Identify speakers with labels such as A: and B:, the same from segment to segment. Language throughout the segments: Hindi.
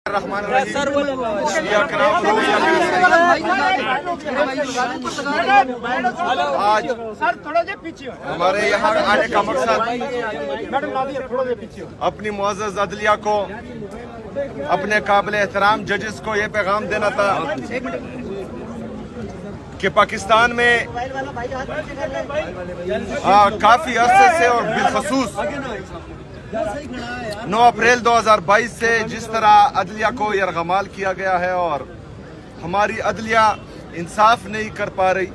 A: आज हमारे यहाँ आने का मकसद अपनी मुअज़्ज़ज़ अदलिया को, अपने काबिल एहतराम जजेस को ये पैगाम देना था कि पाकिस्तान में काफ़ी अरसे से और बिलखसूस 9 अप्रैल 2022 से जिस तरह अदलिया को यरगमाल किया गया है और हमारी अदलिया इंसाफ नहीं कर पा रही,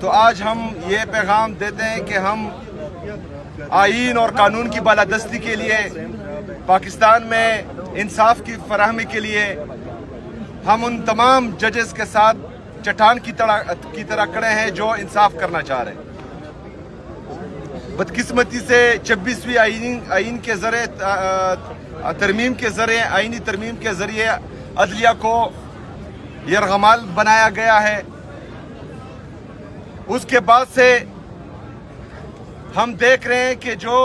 A: तो आज हम ये पैगाम देते हैं कि हम आईन और कानून की बालादस्ती के लिए, पाकिस्तान में इंसाफ की फराहमी के लिए हम उन तमाम जजेस के साथ चट्टान की तरह खड़े हैं जो इंसाफ करना चाह रहे हैं। बदकिस्मती से 26वीं आईन के जरिए तरमीम के जरिए आईनी तरमीम के जरिए अदलिया को यरगमाल बनाया गया है। उसके बाद से हम देख रहे हैं कि जो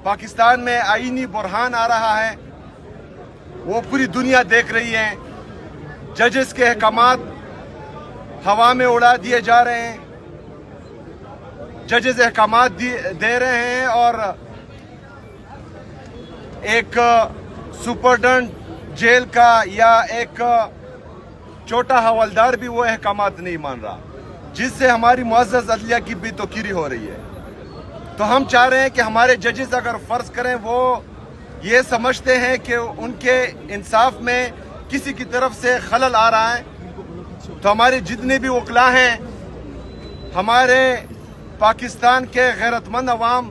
A: पाकिस्तान में आईनी बुरहान आ रहा है वो पूरी दुनिया देख रही है। जजेस के अहकामात हवा में उड़ा दिए जा रहे हैं, जजेस अहकामात दे रहे हैं और एक सुपरडेंट जेल का या एक छोटा हवलदार भी वो अहकामात नहीं मान रहा, जिससे हमारी मुअज़्ज़ज़ अदलिया की भी तोकीरी हो रही है। तो हम चाह रहे हैं कि हमारे जजेस अगर फर्ज करें वो ये समझते हैं कि उनके इंसाफ में किसी की तरफ से खलल आ रहा है, तो हमारे जितने भी वकला हैं, हमारे पाकिस्तान के गैरतमंद अवाम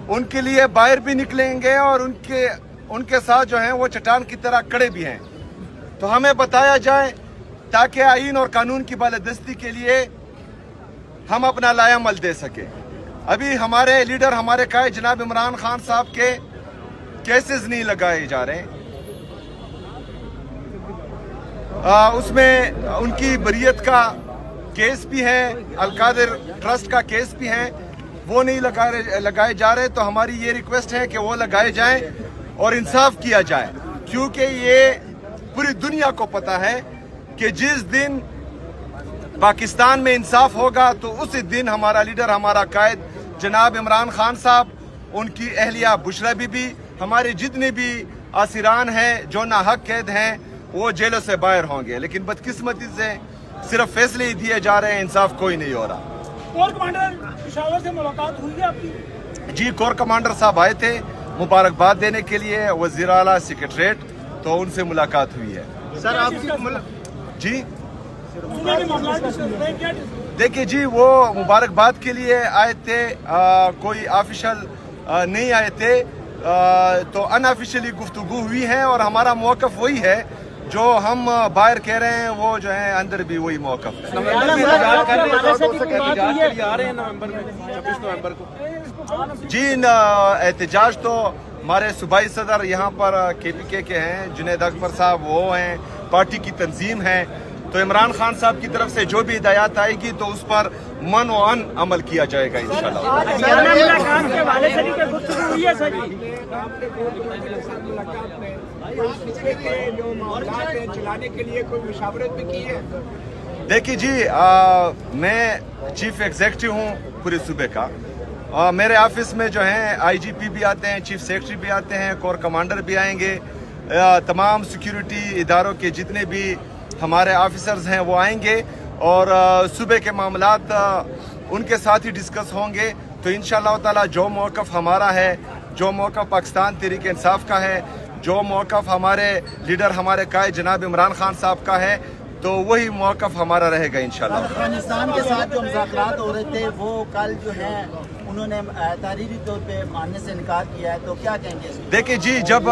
A: उनके लिए बाहर भी निकलेंगे और उनके साथ जो हैं वो चट्टान की तरह खड़े भी हैं। तो हमें बताया जाए ताकि आईन और कानून की बालादस्ती के लिए हम अपना लायामल दे सके। अभी हमारे लीडर, हमारे कायद जनाब इमरान खान साहब के केसेस नहीं लगाए जा रहे हैं, उसमें उनकी बरियत का केस भी है, अलकादिर ट्रस्ट का केस भी है, वो नहीं लगाए जा रहे। तो हमारी ये रिक्वेस्ट है कि वो लगाए जाएं और इंसाफ किया जाए, क्योंकि ये पूरी दुनिया को पता है कि जिस दिन पाकिस्तान में इंसाफ होगा तो उसी दिन हमारा लीडर, हमारा कायद जनाब इमरान खान साहब, उनकी अहलिया बुशरा बीबी, हमारे जितने भी आसिरान हैं जो नाहक कैद हैं वो जेलों से बाहर होंगे। लेकिन बदकिस्मती से सिर्फ फैसले ही दिए जा रहे हैं, इंसाफ कोई नहीं हो रहा।
B: कोर कमांडर पेशावर से मुलाकात हुई है आपकी?
A: जी, कोर कमांडर साहब आए थे मुबारकबाद देने के लिए वज़ीर आला सेक्रेटरीट, तो उनसे मुलाकात हुई है।
B: सर आपकी
A: जी देखिए जी, वो मुबारकबाद के लिए आए थे, कोई ऑफिशियल नहीं आए थे, तो अनऑफिशियली गुफ्तगू हुई है और हमारा मौक़िफ़ वही है जो हम बाहर कह रहे हैं, वो जो है अंदर भी वही मौक़िफ़ है। जी, एहतजाज तो हमारे सूबाई सदर यहाँ पर KPK के हैं, जुनैद अकबर साहब, वो हैं, पार्टी की तंजीम है। तो इमरान खान साहब की तरफ से जो भी हिदायत आएगी तो उस पर मन व अन अमल किया जाएगा इंशाल्लाह।
B: चलाने के लिए कोई मुशावरत भी की है?
A: देखिए जी, मैं चीफ एग्जीक्यूटिव हूँ पूरे सूबे का, मेरे ऑफिस में जो है IGP भी आते हैं, चीफ सेक्रेटरी भी आते हैं, कोर कमांडर भी आएंगे, तमाम सिक्योरिटी इदारों के जितने भी हमारे ऑफिसर्स हैं वो आएंगे और सूबे के मामलात उनके साथ ही डिस्कस होंगे। तो इंशाअल्लाह ताला जो मौक़िफ़ हमारा है, जो मौक़िफ़ पाकिस्तान तहरीक इंसाफ का है, जो मौक़िफ़ हमारे लीडर, हमारे कायद जनाब इमरान खान साहब का है, तो वही मौक़िफ़ हमारा रहेगा इंशाअल्लाह।
C: अफगानिस्तान के साथ जो मुज़ाकरात हो रहे थे वो कल जो है उन्होंने तारीरी तौर पे मानने से इनकार किया है, तो क्या कहेंगे? देखिए
A: जी, जब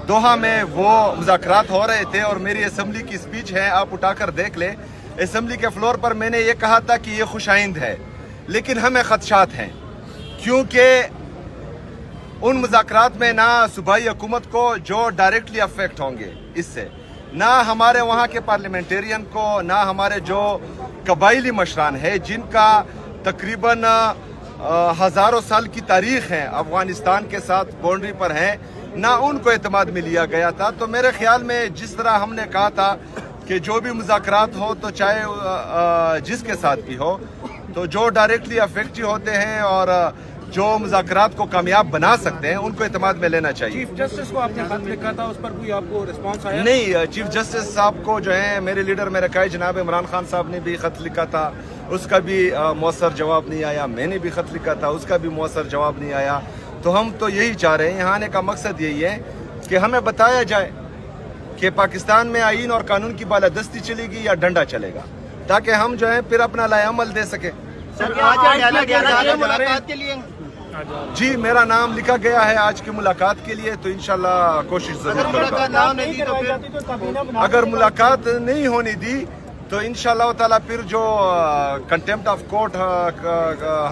A: दोहा में वो मुज़ाकरात हो रहे थे और मेरी असम्बली की स्पीच है, आप उठाकर देख लें, असम्बली के फ्लोर पर मैंने ये कहा था कि ये खुशाइंद है, लेकिन हमें खदशात हैं, क्योंकि उन मुज़ाकरात में ना सूबाई हुकूमत को जो डायरेक्टली अफेक्ट होंगे इससे, ना हमारे वहाँ के पार्लियामेंटेरियन को, ना हमारे जो कबाइली मशरान है जिनका तकरीबन हज़ारों साल की तारीख है, अफगानिस्तान के साथ बाउंड्री पर है, ना उनको एतमाद में लिया गया था। तो मेरे ख्याल में जिस तरह हमने कहा था कि जो भी मुज़ाकरात हो तो चाहे जिसके साथ भी हो, तो जो डायरेक्टली अफेक्टिव होते हैं और जो मुज़ाकरात को कामयाब बना सकते हैं उनको एतमाद में लेना चाहिए।
B: चीफ जस्टिस को आपने खत लिखा था, उस पर कोई आपको रिस्पांस आया?
A: नहीं, चीफ जस्टिस साहब को जो है मेरे लीडर मेरे कायद जनाब इमरान खान साहब ने भी खत लिखा था, उसका भी मौसर जवाब नहीं आया। मैंने भी खत लिखा था, उसका भी मौसर जवाब नहीं आया। तो हम तो यही चाह रहे हैं, यहाँ आने का मकसद यही है कि हमें बताया जाए कि पाकिस्तान में आईन और कानून की बालादस्ती चलेगी या डंडा चलेगा, ताकि हम जो है फिर अपना लाएअमल दे सके।
C: मुलाकात के लिए
A: जी, मेरा नाम लिखा गया है आज की मुलाकात के लिए, तो इंशाल्लाह कोशिश जरूर करूंगा। अगर मुलाकात नहीं होने दी तो इंशाल्लाह ताला फिर जो कंटेम्प्ट ऑफ कोर्ट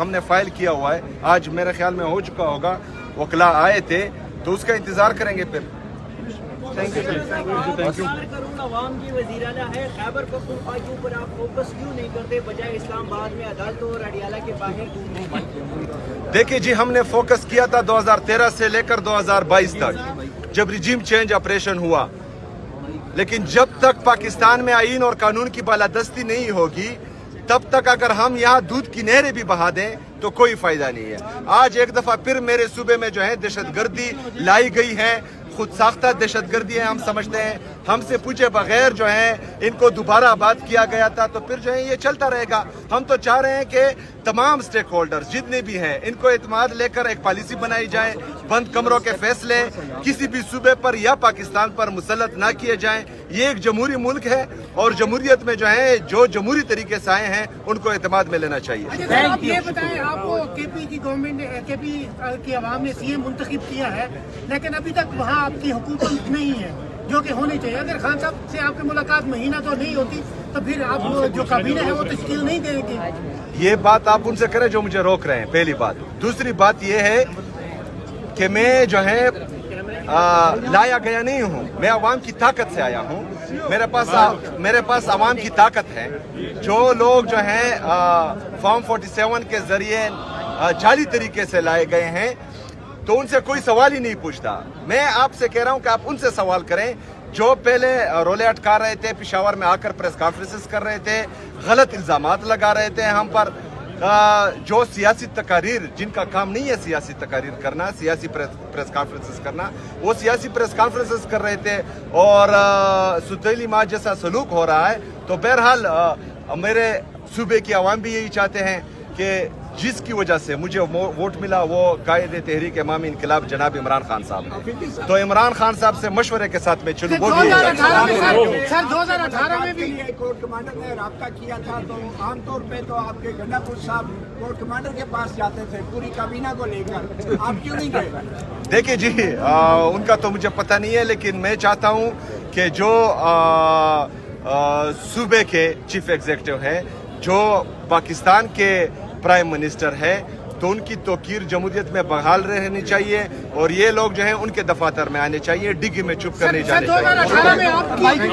A: हमने फाइल किया हुआ है, आज मेरे ख्याल में हो चुका होगा, वकला आए थे, तो उसका इंतजार करेंगे फिर। Thank you.
D: अवाम की वज़ीर-ए-आला है, खैबर पख्तूनख्वा के ऊपर आप फोकस क्यों नहीं करते, बजाय इस्लामाबाद में अदालतों और अडियाला के बाहर घूमने?
A: देखिए जी, हमने फोकस किया था 2013 से लेकर 2022 तक, जब रिजीम चेंज ऑपरेशन हुआ। लेकिन जब तक पाकिस्तान में आईन और कानून की बालादस्ती नहीं होगी, तब तक अगर हम यहाँ दूध की नहरें भी बहा दें तो कोई फायदा नहीं है। आज एक दफा फिर मेरे सूबे में जो है दहशतगर्दी लाई गई है, खुद साख्ता दहशतगर्दी है। हम समझते हैं हमसे पूछे बगैर जो है इनको दोबारा आबाद किया गया था, तो फिर जो है ये चलता रहेगा। हम तो चाह रहे हैं कि तमाम स्टेक होल्डर्स जितने भी हैं इनको एतमाद लेकर एक पॉलिसी बनाई जाए, बंद कमरों के फैसले किसी भी सूबे पर या पाकिस्तान पर मुसल्लत ना किए जाएं। ये एक जमहूरी मुल्क है और जमहूरियत में जो है जो जमहूरी तरीके से आए हैं उनको एतमाद में लेना चाहिए।
B: आप ये बताएं, आपको केपी की गवर्नमेंट ने, केपी की आवाम ने सीएम मुंतखब किया है, लेकिन अभी तक वहाँ आपकी हुकूमत नहीं है जो कि होनी चाहिए। अगर खान साहब से आपकी मुलाकात महीना तो नहीं होती, तो फिर आप जो काबीना है वो तश्कील नहीं देंगे।
A: ये बात आप उनसे करें जो मुझे रोक रहे हैं, पहली बात। दूसरी बात ये है कि मैं जो है लाया गया नहीं हूँ, मैं अवाम की ताकत से आया हूँ। मेरे पास अवाम की ताकत है। जो लोग जो हैं फॉर्म 47 के जरिए जाली तरीके से लाए गए हैं, तो उनसे कोई सवाल ही नहीं पूछता। मैं आपसे कह रहा हूं कि आप उनसे सवाल करें जो पहले रोले अटका रहे थे, पेशावर में आकर प्रेस कॉन्फ्रेंसेस कर रहे थे, गलत इल्जामात लगा रहे थे हम पर, जो सियासी तकारीर, जिनका काम नहीं है सियासी तकारीर करना, सियासी प्रेस कॉन्फ्रेंसेस करना, वो सियासी प्रेस कॉन्फ्रेंसेस कर रहे थे और सुतैली माँ जैसा सलूक हो रहा है। तो बहरहाल मेरे सूबे की आवाम भी यही चाहते हैं कि जिसकी वजह से मुझे वोट मिला वो कायदे तहरीक इमामी इनकलाब जनाब इमरान खान साहब है। तो इमरान खान साहब से मशवरे के साथ में चलूँ। वो भी
B: सर 2018 में भी
E: कोर्ट कमांडर ने रब्ता किया था, तो आमतौर पे तो आपके गंडापुर साहब कोर्ट कमांडर के पास जाते थे पूरी काबीना को लेकर, आप क्यों नहीं गए?
A: देखिए जी, उनका तो मुझे पता नहीं है, लेकिन मैं चाहता हूँ कि जो सूबे के चीफ एग्जीक्यूटिव है, जो पाकिस्तान के प्राइम मिनिस्टर है, तो उनकी तौकीर जमहूरियत में बहाल रहनी चाहिए और ये लोग जो हैं उनके दफातर में आने चाहिए, डिग्गी में चुप कर नहीं जाने चाहिए।